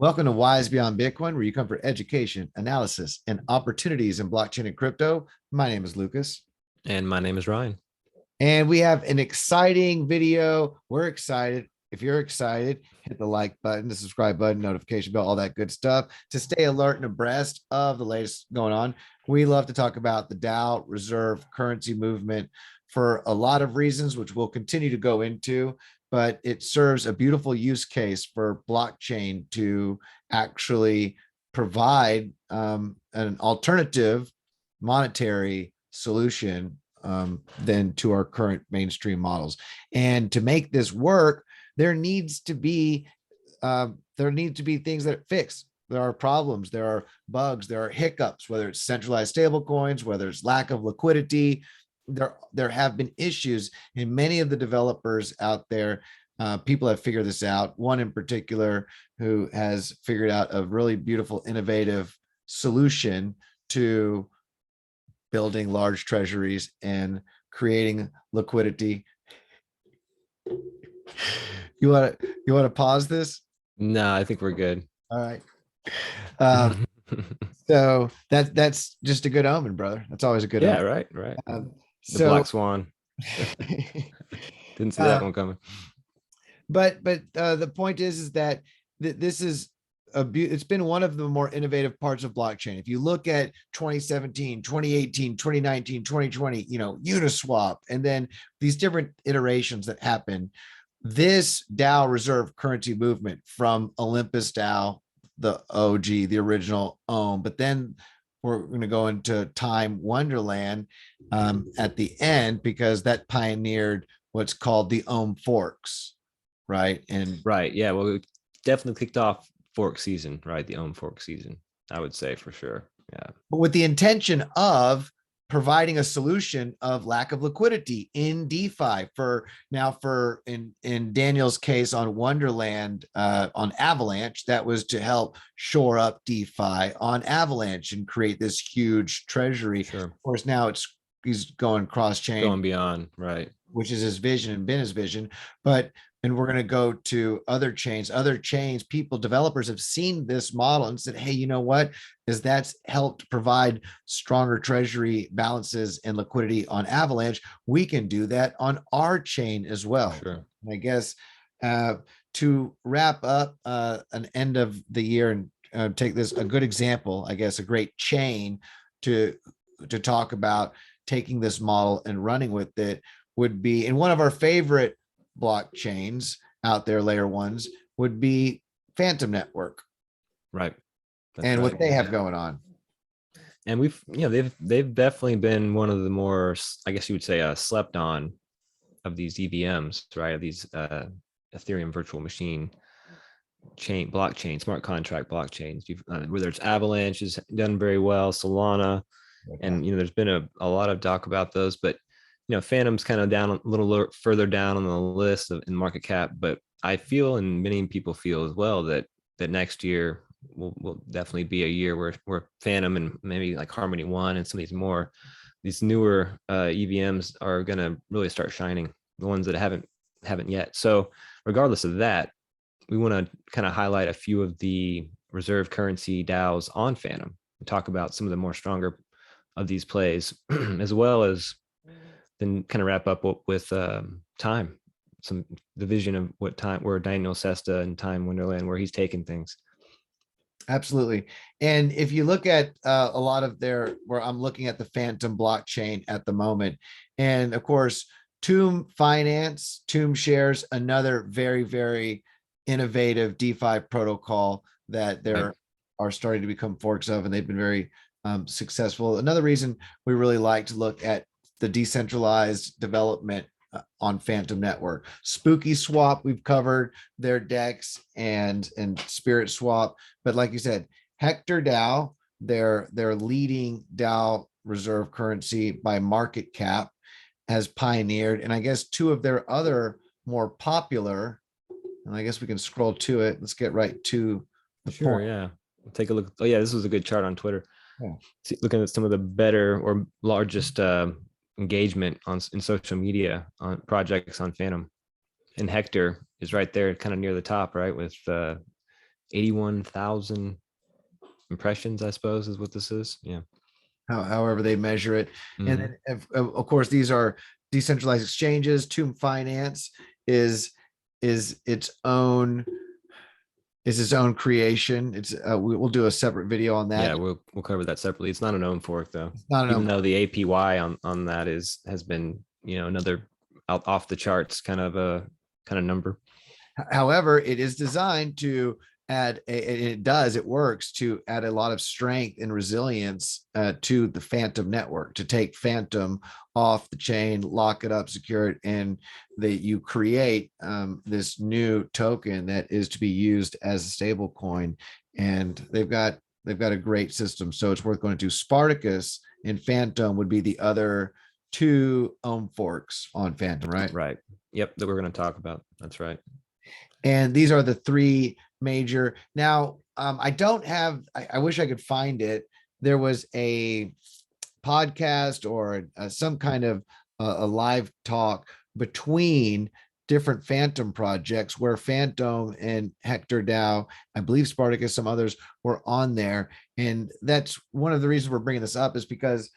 Welcome to Wise Beyond Bitcoin, where you come for education, analysis, and opportunities in blockchain and crypto. My name is Lucas. And my name is Ryan. And we have an exciting video. We're excited. If you're excited, hit the like button, the subscribe button, notification bell, all that good stuff to stay alert and abreast of the latest going on. We love to talk about the DAO reserve currency movement for a lot of reasons, which we'll continue to go into, but it serves a beautiful use case for blockchain to actually provide an alternative monetary solution than to our current mainstream models. And to make this work, there needs to be things that fix. There are problems, there are bugs, there are hiccups, whether it's centralized stable coins, whether it's lack of liquidity. There have been issues, and many of the developers out there, people have figured this out. One in particular who has figured out a really beautiful, innovative solution to building large treasuries and creating liquidity. You want to pause this? No, I think we're good. All right. So that's just a good omen, brother. That's always a good omen. Right. The So Black Swan. Didn't see that one coming. But the point is that this is it's been one of the more innovative parts of blockchain. If you look at 2017, 2018, 2019, 2020, Uniswap, and then these different iterations that happen, this DAO reserve currency movement from Olympus DAO, the OG, the original OHM, but then we're going to go into Time Wonderland at the end, because that pioneered what's called the OHM forks, right? And right, yeah, well, we definitely kicked off fork season, right? The OHM fork season, I would say, for sure. Yeah, but with the intention of providing a solution of lack of liquidity in DeFi in Daniel's case on Wonderland, on Avalanche, that was to help shore up DeFi on Avalanche and create this huge treasury. Sure. Of course, now he's going cross-chain, going beyond, right? Which is his vision and been his vision. And we're going to go to other chains, people, developers have seen this model and said, hey, you know what? Is that's helped provide stronger treasury balances and liquidity on Avalanche. We can do that on our chain as well. Sure. And I guess to wrap up an end of the year and take this, a good example, I guess, a great chain to talk about taking this model and running with it would be, in one of our favorite blockchains out there, layer ones, would be Fantom network, right? And what they have going on. And they've definitely been one of the more, I guess you would say, slept on of these EVMs, right? Of these Ethereum virtual machine blockchain, smart contract blockchains. Whether it's Avalanche has done very well, Solana, and there's been a lot of talk about those, but Fantom's kind of down a little further down on the list in market cap. But I feel, and many people feel as well, that next year will definitely be a year where Fantom and maybe like Harmony One and some of these newer EVMs are going to really start shining, the ones that haven't yet. So regardless of that, we want to kind of highlight a few of the reserve currency DAOs on Fantom and talk about some of the more stronger of these plays, as well as then kind of wrap up with Time, the vision of where Daniel Sesta and Time Wonderland, where he's taking things. Absolutely. And if you look at a lot of where I'm looking at the Fantom blockchain at the moment, and of course, Tomb Finance, Tomb Shares, another very, very innovative DeFi protocol that are starting to become forks of, and they've been very successful. Another reason we really like to look at the decentralized development on Fantom network. Spooky Swap, we've covered their DEX and Spirit Swap, but like you said, Hector DAO, their leading DAO reserve currency by market cap, has pioneered, and I guess two of their other more popular, and I guess we can scroll to it. Let's get right to the point. Yeah, take a look. Oh yeah, this was a good chart on Twitter. Yeah. Looking at some of the better or largest engagement in social media on projects on Fantom, and Hector is right there, kind of near the top, right, with 81,000 impressions, I suppose, is what this is. Yeah. However they measure it. And Mhm. then of course, these are decentralized exchanges. Tomb Finance is its own creation. It's we'll do a separate video on that. Yeah, we'll cover that separately. It's not an own fork though, It's not an even own though the APY on that has been, you know, another out off the charts kind of a number. However, it is designed to add it works to add a lot of strength and resilience to the Fantom network, to take Fantom off the chain, lock it up, secure it, and you create this new token that is to be used as a stable coin. And they've got a great system, so it's worth going to. Spartacus and Fantom would be the other two own forks on Fantom, right? Right. Yep, that we're going to talk about. That's right. And these are the three major. Now, I don't have, I wish I could find it. There was a podcast or some kind of a live talk between different Fantom projects where Fantom and Hector DAO, I believe Spartacus, some others were on there. And that's one of the reasons we're bringing this up, is because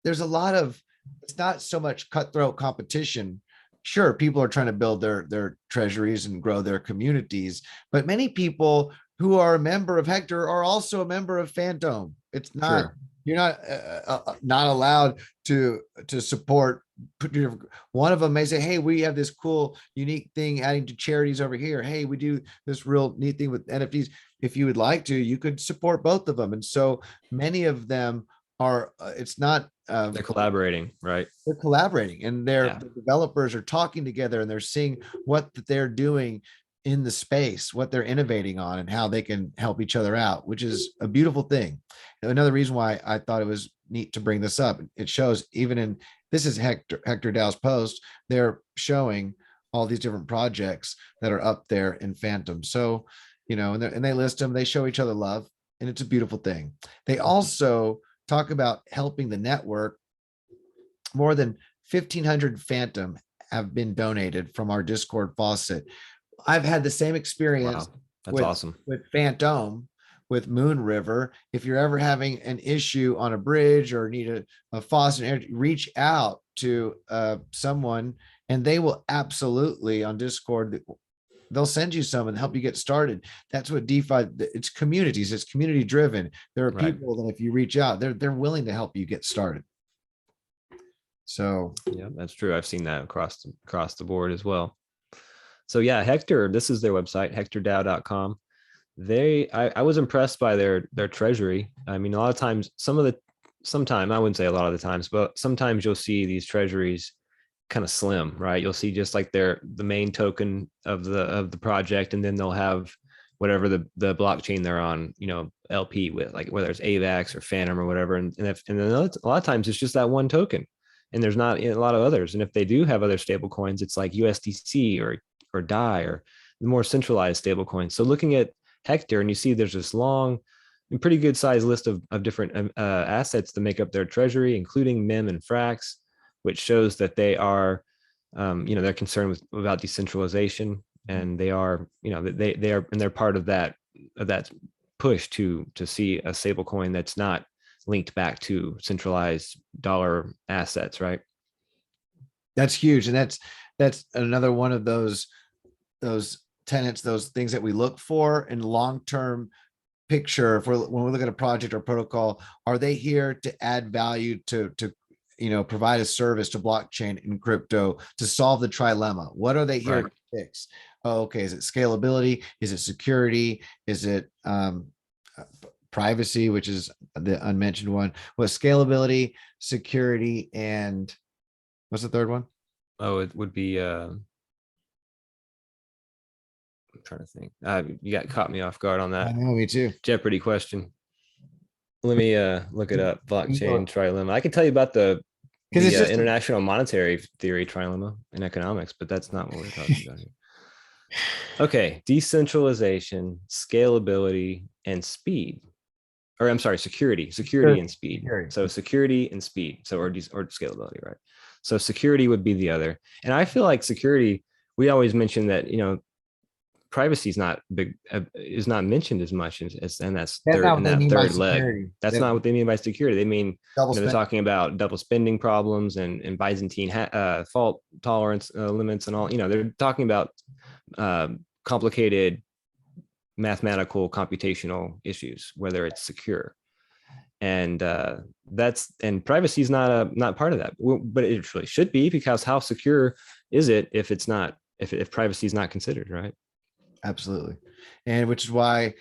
there's a lot of, it's not so much cutthroat competition. Sure, people are trying to build their treasuries and grow their communities, but many people who are a member of Hector are also a member of Fantom. It's not, Sure. You're not allowed to support. One of them may say, hey, we have this cool unique thing adding to charities over here. Hey, we do this real neat thing with NFTs. If you would like to, you could support both of them. And so many of them are, it's not, They're collaborating, right? they're collaborating, and the developers are talking together, and they're seeing what they're doing in the space, what they're innovating on, and how they can help each other out, which is a beautiful thing. Another reason why I thought it was neat to bring this up, it shows even in, this is Hector DAO's post, they're showing all these different projects that are up there in Fantom. So, you know, and they list them, they show each other love, and it's a beautiful thing. They also talk about helping the network. More than 1,500 Fantom have been donated from our Discord faucet. I've had the same experience. Wow, that's awesome. With Fantom, with Moon River. If you're ever having an issue on a bridge or need a faucet, reach out to someone, and they will absolutely, on Discord, they'll send you some and help you get started. That's what DeFi, it's communities, it's community driven. There are people that if you reach out, they're willing to help you get started. So yeah, that's true. I've seen that across the board as well. So yeah, Hector, this is their website, hectordao.com. I was impressed by their treasury. I mean, a lot of times, sometimes I wouldn't say a lot of the times, but sometimes you'll see these treasuries kind of slim, right? You'll see just like the main token of the project, and then they'll have whatever the blockchain they're on, you know, LP with, like whether it's AVAX or Fantom or whatever. And then a lot of times it's just that one token, and there's not a lot of others. And if they do have other stable coins, it's like USDC or DAI or the more centralized stable coins. So looking at Hector, and you see there's this long and pretty good sized list of different assets to make up their treasury, including MEM and FRAX, which shows that they are, you know, they're concerned about decentralization, and they are, you know, they are, and they're part of that push to see a stable coin that's not linked back to centralized dollar assets, right? That's huge, and that's another one of those tenets, those things that we look for in long-term picture. When we look at a project or protocol, are they here to add value to you know, provide a service to blockchain and crypto to solve the trilemma? What are they here to fix? Oh, okay, is it scalability? Is it security? Is it privacy, which is the unmentioned one? Well, scalability, security, and what's the third one? Oh, it would be I'm trying to think. You caught me off guard on that. I know, me too. Jeopardy question. Let me look it up. Blockchain trilemma. I can tell you about the international monetary theory trilemma in economics, but that's not what we're talking about here. Okay, decentralization, scalability, and speed. Or I'm sorry, security and speed. So security and speed. So or scalability, right? So security would be the other. And I feel like security, we always mention that, you know, privacy is not big, is not mentioned as much and that's That's third not in what they that mean by third leg. security. That's not what they mean by security. They mean, Double they're spend. talking about double spending problems and Byzantine fault tolerance limits and all. They're talking about complicated mathematical computational issues, whether it's secure. And privacy is not part of that, but it really should be, because how secure is it if it's not, if privacy is not considered, right? Absolutely. And which is why,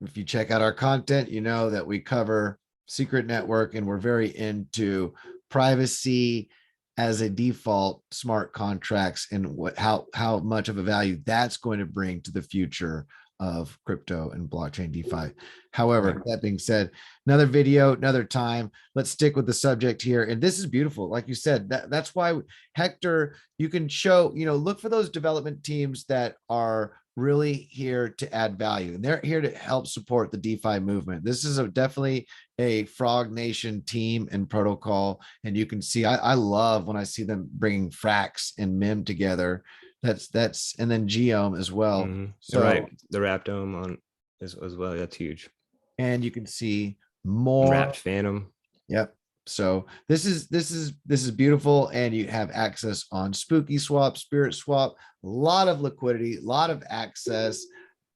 if you check out our content, you know that we cover secret network, and we're very into privacy as a default, smart contracts, and how much of a value that's going to bring to the future of crypto and blockchain DeFi. However, Right. that being said, another video, another time. Let's stick with the subject here. And this is beautiful. Like you said, that's why, Hector, you can show, look for those development teams that are really here to add value, and they're here to help support the DeFi movement. This is definitely a Frog Nation team and protocol. And you can see, I love when I see them bringing Frax and Mim together. That's and then Geom as well. Mm-hmm. So right, the Raptome on as well. That's huge. and you can see And more. Wrapped Phantom. Yep. So this is beautiful, and you have access on Spooky Swap, Spirit Swap, a lot of liquidity, a lot of access.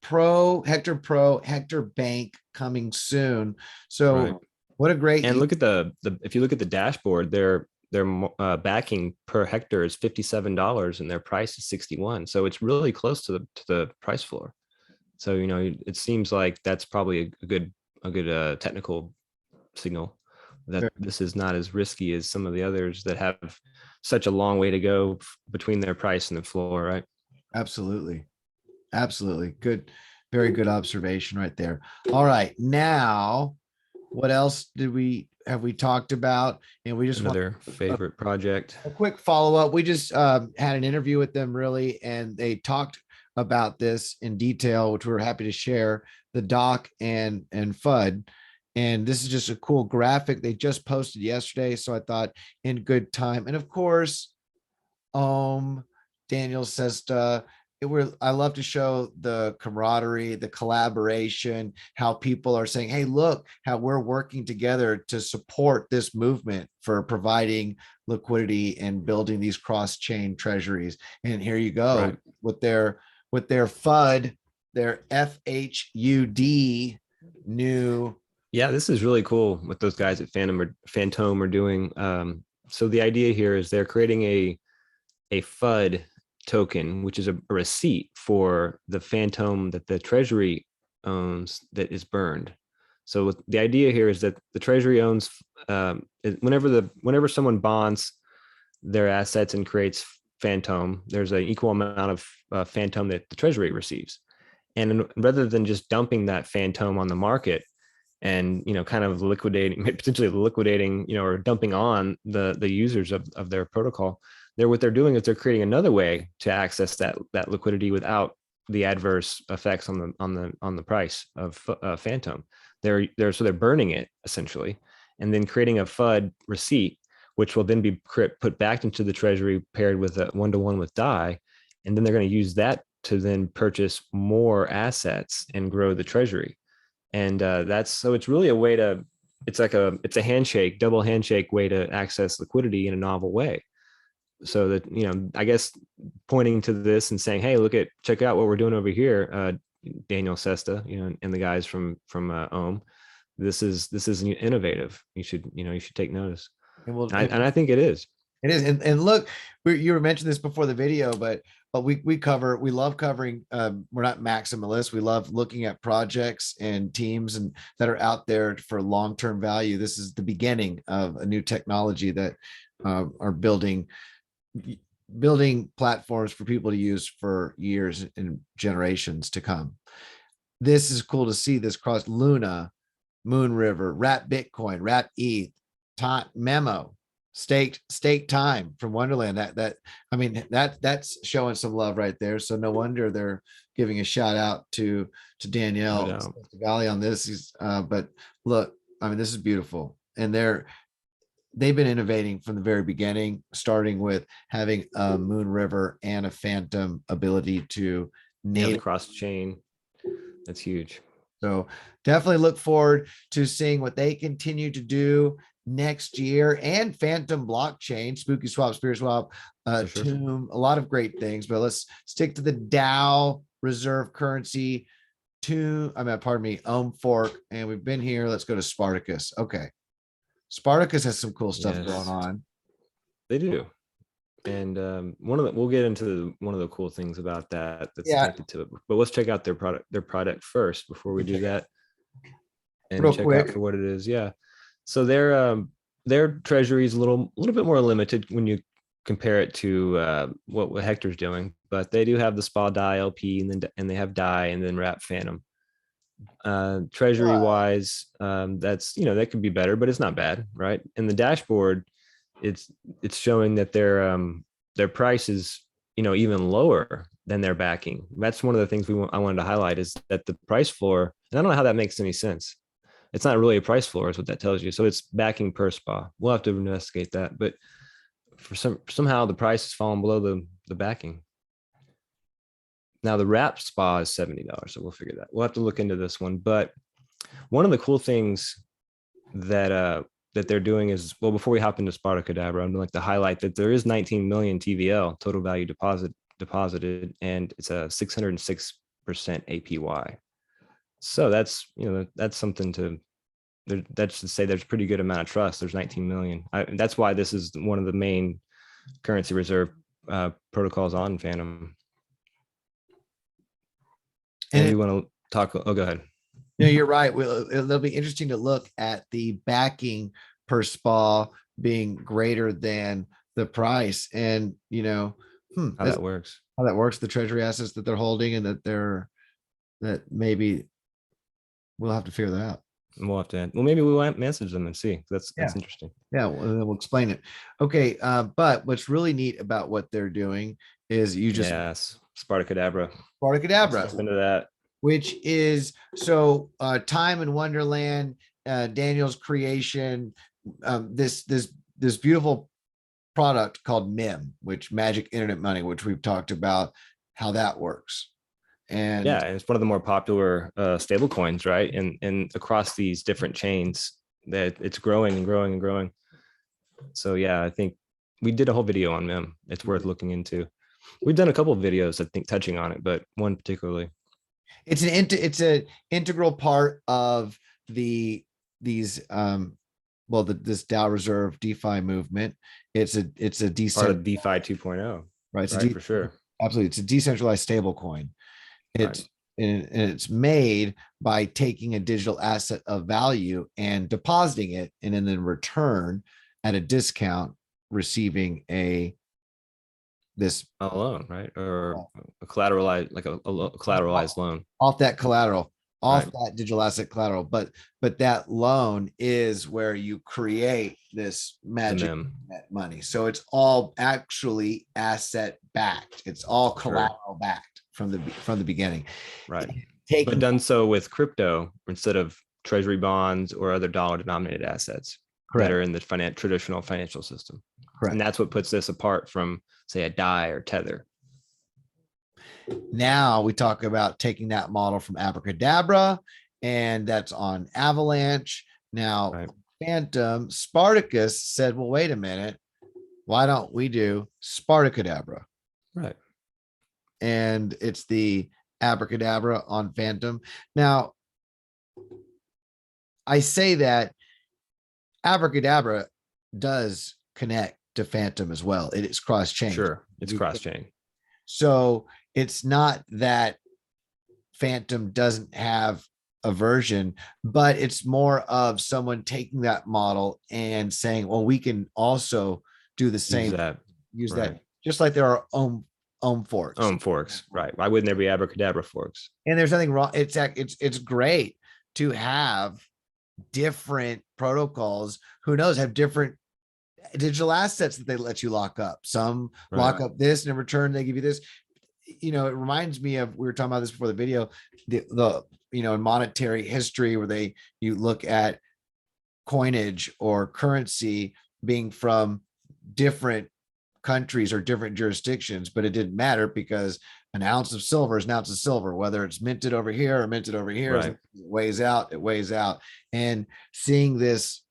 Hector Bank coming soon. So Right. what a great And look at the if you look at the dashboard, their backing per hectare is $57 and their price is 61. So it's really close to the price floor. So it seems like that's probably a good technical signal that this is not as risky as some of the others that have such a long way to go between their price and the floor, right? Absolutely. Absolutely. Good. Very good observation right there. All right. Now, what else have we talked about? And we just Another favorite project. a quick follow-up. We just had an interview with them, really, and they talked about this in detail, which we're happy to share, the doc and FUD. And this is just a cool graphic they just posted yesterday. So I thought, in good time. And of course, Daniel Sesta. I love to show the camaraderie, the collaboration, how people are saying, hey, look how we're working together to support this movement for providing liquidity and building these cross-chain treasuries. And here you go, Right. with their FUD, their FHUD new. Yeah, this is really cool what those guys at Fantom are doing. So the idea here is they're creating a FUD token, which is a receipt for the Fantom that the treasury owns that is burned. So the idea here is that the treasury owns whenever someone bonds their assets and creates Fantom, there's an equal amount of Fantom that the treasury receives. And rather than just dumping that Fantom on the market and kind of potentially liquidating, or dumping on the users of their protocol, what they're doing is they're creating another way to access that liquidity without the adverse effects on the price of Fantom. They're burning it essentially, and then creating a FUD receipt, which will then be put back into the treasury paired with a 1-to-1 with DAI, and then they're going to use that to then purchase more assets and grow the treasury. And it's really a way to, it's a handshake, double handshake way to access liquidity in a novel way. So that, I guess pointing to this and saying, hey, check out what we're doing over here, Daniel Sesta, and the guys from OHM. This is innovative. You should take notice. And I think it is. It is. And look, you were mentioning this before the video, but we love covering, we're not maximalists. We love looking at projects and teams and that are out there for long-term value. This is the beginning of a new technology that are building platforms for people to use for years and generations to come. This is cool to see this cross Luna, Moon River, Wrap Bitcoin, Wrap ETH, Memo, staked time from Wonderland. That's showing some love right there. So no wonder they're giving a shout out to Danielle Valley on this. But look, this is beautiful, and they've been innovating from the very beginning, starting with having a Moon River and a Fantom ability to Yeah, the native. cross chain. That's huge. So definitely look forward to seeing what they continue to do next year, and Fantom blockchain, Spooky Swap, Spirit Swap, For sure. Tomb, a lot of great things. But let's stick to the DAO reserve currency. Pardon me, Fork, and we've been here. Let's go to Spartacus. Okay, Spartacus has some cool stuff Yes. going on. They do. And we'll get into one of the cool things about that that's Yeah. connected to it. But let's check out their product first before we do that. And Real check quick. out for what it is. Yeah. So their treasury is a little bit more limited when you compare it to what Hector's doing, but they do have the SPA DAI LP, and they have DAI and then wrap Fantom. Treasury wise, that's, that could be better, but it's not bad, right? And the dashboard, it's showing that their price is, even lower than their backing. That's one of the things I wanted to highlight, is that the price floor, and I don't know how that makes any sense. It's not really a price floor, is what that tells you. So it's backing per SPA. We'll have to investigate that, but somehow the price has fallen below the backing. Now the wrap SPA is $70, so we'll figure that. We'll have to look into this one. But one of the cool things that they're doing is, well, before we hop into Spartacadabra, I'd like to highlight that there is 19 million TVL, total value deposited, and it's a 606% APY. So that's something that's to say there's a pretty good amount of trust. There's 19 million. That's why this is one of the main currency reserve protocols on Fantom. And we want to talk. Oh, go ahead. No, you're right. It'll be interesting to look at the backing per SPA being greater than the price, and how that works. How that works, the treasury assets that they're holding, and that maybe we'll have to figure that out. We'll have to. Well, maybe we'll message them and see. That's interesting. Yeah, we'll explain it. Okay, but what's really neat about what they're doing is Spartacadabra. Spartacadabra. Into that. Which is Time in Wonderland, Daniel's creation, this beautiful product called MIM, which Magic Internet Money, which we've talked about how that works. And yeah, it's one of the more popular stable coins, right? And across these different chains, that it's growing and growing and growing. So yeah, I think we did a whole video on MIM. It's worth looking into. We've done a couple of videos, I think, touching on it, but one particularly. It's an integral part of this DAO reserve DeFi movement. It's a part of DeFi 2.0. Right. For sure. Absolutely. It's a decentralized stable coin. It's made by taking a digital asset of value and depositing it, and then in return at a discount receiving a loan, right? Or a collateralized, like a collateralized loan off that collateral, that digital asset collateral. But that loan is where you create this magic money. So it's all actually asset backed. It's all collateral backed from the beginning. Right. But done so with crypto instead of treasury bonds or other dollar denominated assets that are in the traditional financial system. Correct. And that's what puts this apart from, say, a DAI or Tether. Now we talk about taking that model from Abracadabra, and that's on Avalanche. Now, Fantom, Spartacus said, well, wait a minute. Why don't we do Spartacadabra? Right. And it's the Abracadabra on Fantom. Now, I say that Abracadabra does connect to Fantom as well. It is cross-chain. Sure, it's cross-chain. So it's not that Fantom doesn't have a version, but it's more of someone taking that model and saying, well, we can also do the same. Use that, just like there are forks. Forks, right. Why wouldn't there be Abracadabra forks? And there's nothing wrong. It's great to have different protocols, who knows, have different digital assets that they let you lock up. Some lock up this, and in return they give you this. It reminds me of, we were talking about this before the video, the in monetary history, where you look at coinage or currency being from different countries or different jurisdictions, but it didn't matter because an ounce of silver is an ounce of silver, whether it's minted over here or minted over here, Right. it weighs out, it weighs out. And seeing this,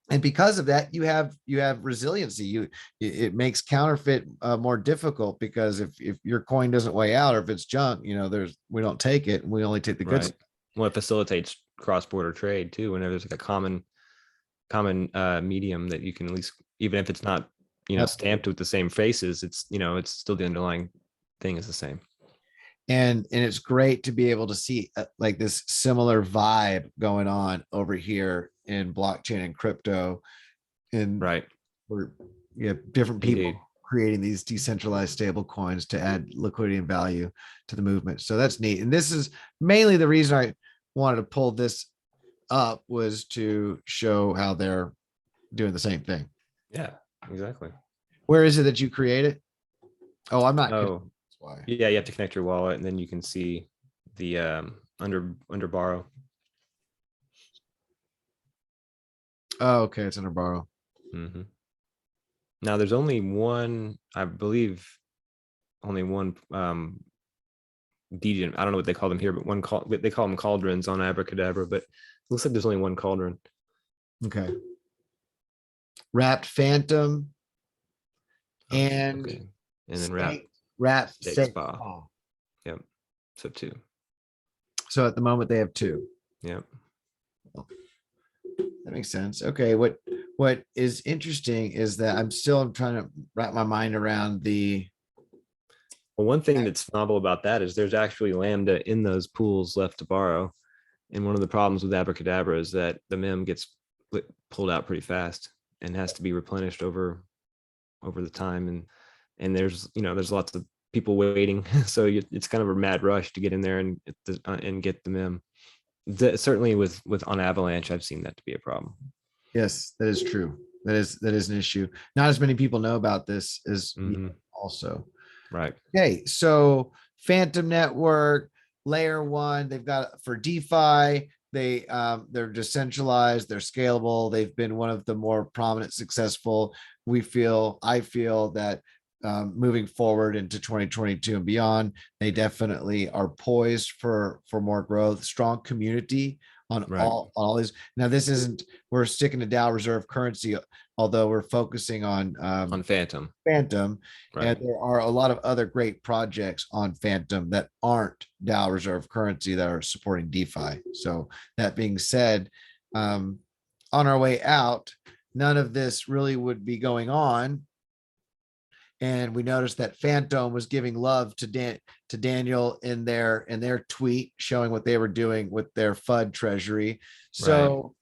and because of that, you have resiliency. It makes counterfeit more difficult, because if your coin doesn't weigh out, or if it's junk, we don't take it, and we only take the good Right. stuff. Well, it facilitates cross-border trade too. Whenever there's like a common medium that you can at least, even if it's not, stamped with the same faces, it's, it's still the underlying thing is the same. And it's great to be able to see like this similar vibe going on over here in blockchain and crypto, and Right. where you have different people Indeed. creating these decentralized stable coins to add liquidity and value to the movement. So that's neat. And this is mainly the reason I wanted to pull this up, was to show how they're doing the same thing. Yeah, exactly. Where is it that you create it? Oh, I'm not. Oh, yeah, you have to connect your wallet, and then you can see the under borrow. Oh, okay, it's under borrow. Mm-hmm. Now there's only one, I believe, only one degenerate. I don't know what they call them here, but they call them cauldrons on Abracadabra, but it looks like there's only one cauldron. Okay. Wrapped Fantom, and okay. And then wrapped Steak Spa. Yep. So 2. So at the moment they have 2. Yep. That makes sense. Okay. What is interesting is that I'm trying to wrap my mind around the. Well, one thing that's novel about that is there's actually Lambda in those pools left to borrow. And one of the problems with Abracadabra is that the mem gets pulled out pretty fast and has to be replenished over the time. And there's, there's lots of people waiting. So it's kind of a mad rush to get in there and get the mem. Certainly with on Avalanche, I've seen that to be a problem. Yes, that is true. That is an issue. Not as many people know about this as also. Right. Okay. So Fantom Network, layer 1, they've got for DeFi. They're decentralized, they're scalable. They've been one of the more prominent, successful. I feel that moving forward into 2022 and beyond, they definitely are poised for more growth, strong community on all these. Now, we're sticking to DAO reserve currency, although we're focusing on Fantom. And there are a lot of other great projects on Fantom that aren't DAO reserve currency that are supporting DeFi. So that being said, on our way out, none of this really would be going on. And we noticed that Fantom was giving love to Daniel in their tweet, showing what they were doing with their FUD treasury. So,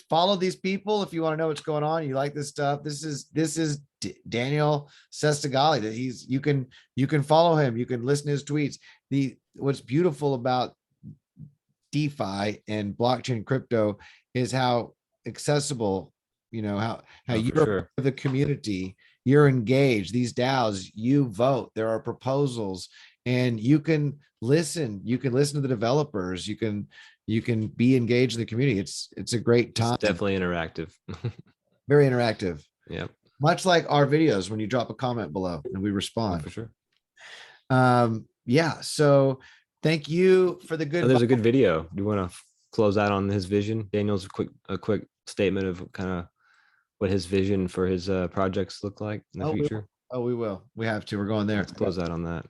follow these people if you want to know what's going on. You like this stuff. This is Daniel Sestagali. That you can follow him. You can listen to his tweets. What's beautiful about DeFi and blockchain crypto is how accessible, how you're the community, you're engaged. These DAOs, you vote. There are proposals, and you can listen. You can listen to the developers. You can be engaged in the community. It's a great time. It's definitely interactive. Very interactive. Yeah. Much like our videos, when you drop a comment below and we respond. For sure. Yeah. So thank you for the good. There's a good video. Do you want to close out on his vision? Daniel's a quick statement of kind of what his vision for his projects look like in the future. We will. We have to. We're going there. Let's close out on that.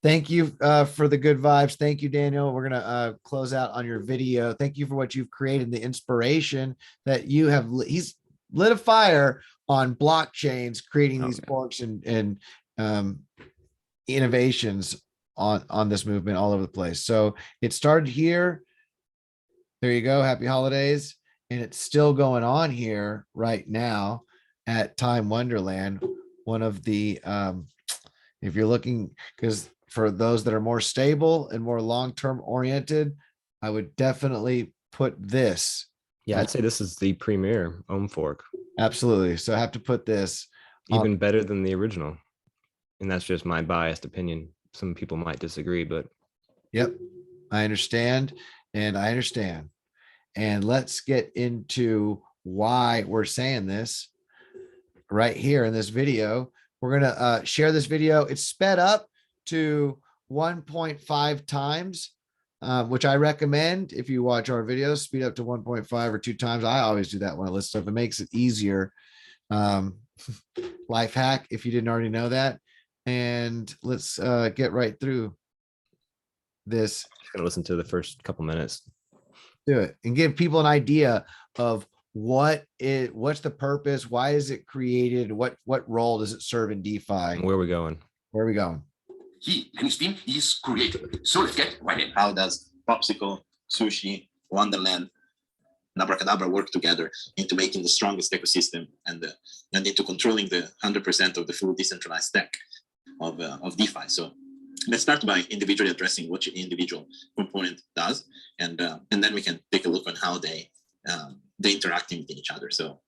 Thank you for the good vibes. Thank you, Daniel. We're going to close out on your video. Thank you for what you've created, the inspiration that you have. He's lit a fire on blockchains, creating these forks and innovations on this movement all over the place. So it started here. There you go. Happy holidays. And it's still going on here right now at Time Wonderland. One of the, if you're looking, because for those that are more stable and more long-term oriented, I would definitely put this. Yeah, I'd say this is the premier ohm fork. Absolutely. So I have to put this even better than the original. And that's just my biased opinion. Some people might disagree, but. Yep, I understand. And I understand. And let's get into why we're saying this right here in this video. We're going to share this video. It's sped up to 1.5 times, which I recommend. If you watch our videos, speed up to 1.5 or 2 times. I always do that when I list stuff. It makes it easier. Life hack, if you didn't already know that. And let's get right through this. Just gotta listen to the first couple minutes. Do it and give people an idea of what's the purpose, why is it created, what role does it serve in DeFi? And where are we going? Where are we going? He and his team is creative. So let's get right in. How does Popsicle, Sushi, Wonderland, and Abracadabra work together into making the strongest ecosystem and into controlling the 100% of the full decentralized stack of DeFi? So let's start by individually addressing what each individual component does, and then we can take a look on how they interacting with each other. So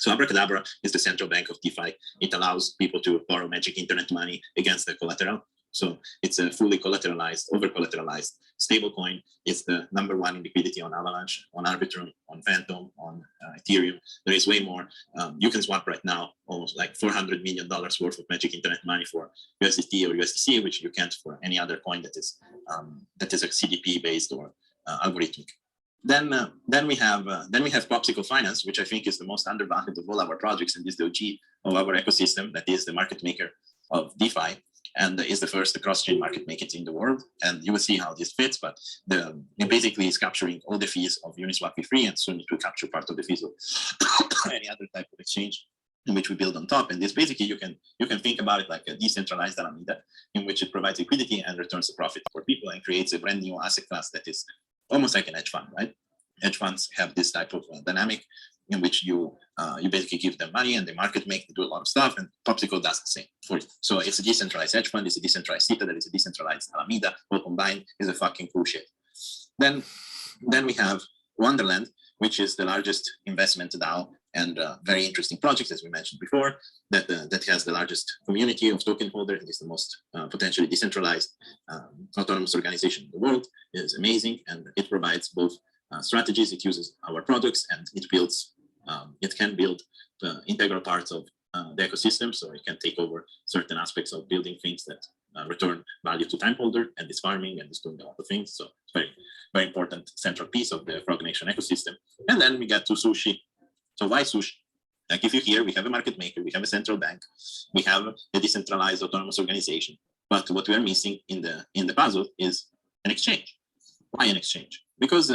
Abracadabra is the central bank of DeFi. It allows people to borrow magic internet money against the collateral. So it's a fully collateralized, over-collateralized stablecoin. It's the #1 in liquidity on Avalanche, on Arbitrum, on Fantom, on Ethereum. There is way more. You can swap right now almost like $400 million worth of magic internet money for USDT or USDC, which you can't for any other coin that is a CDP based or algorithmic. Then we have Popsicle Finance, which I think is the most undervalued of all our projects, and is the OG of our ecosystem. That is the market maker of DeFi, and is the first cross-chain market maker in the world. And you will see how this fits, but it basically is capturing all the fees of Uniswap v3, and soon it will capture part of the fees of any other type of exchange in which we build on top. And this basically, you can think about it like a decentralized Alameda, in which it provides liquidity and returns a profit for people and creates a brand new asset class that is almost like an hedge fund, right? Hedge funds have this type of dynamic in which you basically give them money and the market make them do a lot of stuff, and Popsicle does the same for it. So it's a decentralized hedge fund, it's a decentralized Citadel, it's a decentralized Alameda, all combined is a fucking cool shit. Then we have Wonderland, which is the largest investment DAO and very interesting project, as we mentioned before, that has the largest community of token holders and is the most potentially decentralized autonomous organization in the world. It is amazing, and it provides both strategies. It uses our products, and it can build the integral parts of the ecosystem, so it can take over certain aspects of building things that return value to time holder, and is farming and is doing a lot of things. So it's very, very important central piece of the Frog Nation ecosystem. And then we get to Sushi. So why Sushi? Like if you hear, we have a market maker, we have a central bank, we have a decentralized autonomous organization, but what we are missing in the puzzle is an exchange. Why an exchange? Because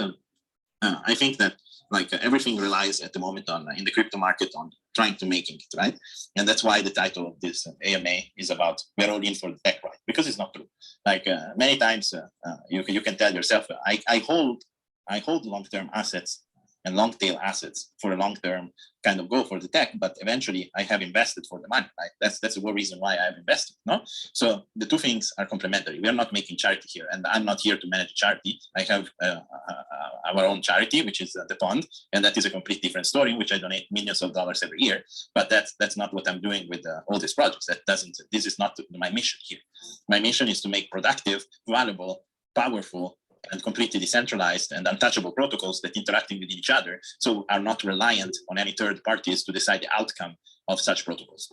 I think that like everything relies at the moment on in the crypto market on trying to making it, right? And that's why the title of this AMA is about we're all in for the tech, right? Because it's not true. Like many times you can tell yourself, I hold long-term assets and long tail assets for a long-term kind of go for the tech, but eventually I have invested for the money, right? That's the whole reason why I have invested, no? So the two things are complementary. We are not making charity here, and I'm not here to manage charity. I have our own charity, which is the Pond, and that is a complete different story, in which I donate millions of dollars every year. But that's not what I'm doing with all these projects. This is not my mission here. My mission is to make productive, valuable, powerful, and completely decentralized and untouchable protocols that interacting with each other, so are not reliant on any third parties to decide the outcome of such protocols.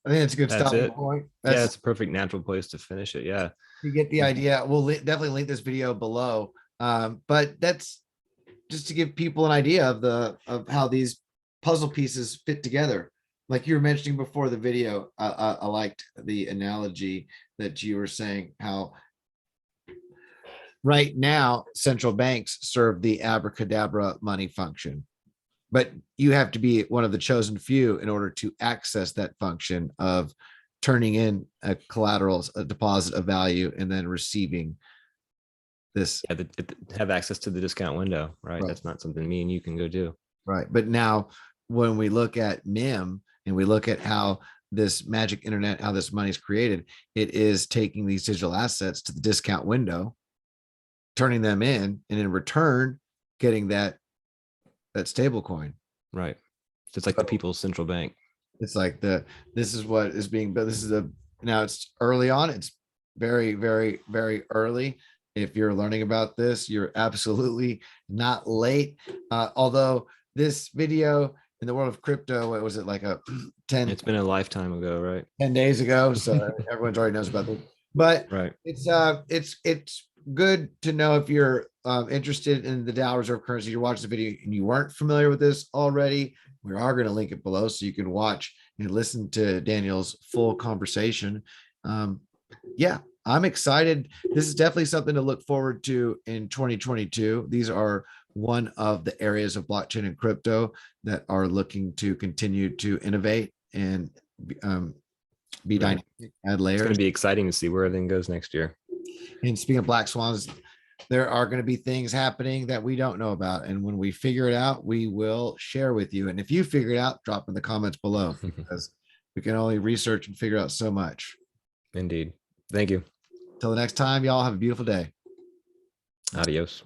I think that's a good That's stopping it. point. Yeah, it's a perfect natural place to finish it. Yeah. You get the idea. We'll definitely link this video below. But that's just to give people an idea of how these puzzle pieces fit together. Like you were mentioning before the video, I liked the analogy that you were saying, how right now central banks serve the abracadabra money function, but you have to be one of the chosen few in order to access that function of turning in a collateral, a deposit of value, and then receiving this. Yeah, have access to the discount window, right? That's not something me and you can go do. Right. But now when we look at MIM and we look at how this magic internet, how this money is created, it is taking these digital assets to the discount window, turning them in, and in return getting that stable coin. Right. So it's like the people's central bank. It's like this is what is being built. This is now it's early on. It's very, very, very early. If you're learning about this, you're absolutely not late. Although this video in the world of crypto, what was it, like a 10, It's been a lifetime ago, right? 10 days ago? So everyone's already knows about this. But Right. it's good to know if you're interested in the DAO reserve currency, you're watching the video and you weren't familiar with this already. We are going to link it below so you can watch and listen to Daniel's full conversation. Yeah, I'm excited. This is definitely something to look forward to in 2022. These are one of the areas of blockchain and crypto that are looking to continue to innovate and be Right. dynamic, add It's layers. going to be exciting to see where everything goes next year. And speaking of black swans, there are going to be things happening that we don't know about. And when we figure it out, we will share with you. And if you figure it out, drop in the comments below because we can only research and figure out so much. Indeed. Thank you. Till the next time, y'all have a beautiful day. Adios.